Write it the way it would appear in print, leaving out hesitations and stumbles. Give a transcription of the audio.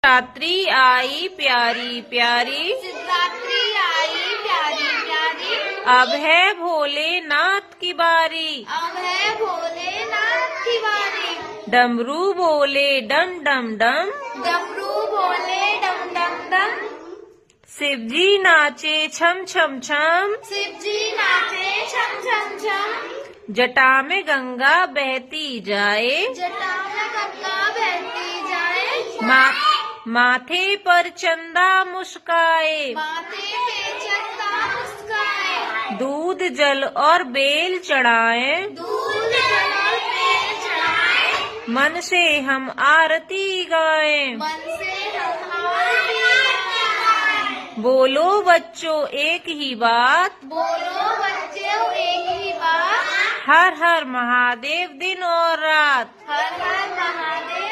शिवरात्रि आई प्यारी प्यारी, शिवरात्रि आई प्यारी प्यारी, अब है भोलेनाथ की बारी। अब है भोलेनाथ की बारी। डमरू बोले डम डम डम, डमरू बोले डम डम डम, शिव जी नाचे छम छम छम। शिव जी नाचे छम छम छम, जटा में गंगा बहती जाए, जटा में गंगा बहती जाए। माथे पर चंदा मुस्काए, माथे पे चंदा मुस्काए। दूध जल और बेल चढ़ाए, दूध जल और बेल चढ़ाए। मन से हम आरती गाएं। मन से हम आरती गाएं। बोलो बच्चों एक ही बात, बोलो बच्चों एक ही बात, हर हर महादेव दिन और रात। हर हर महादेव।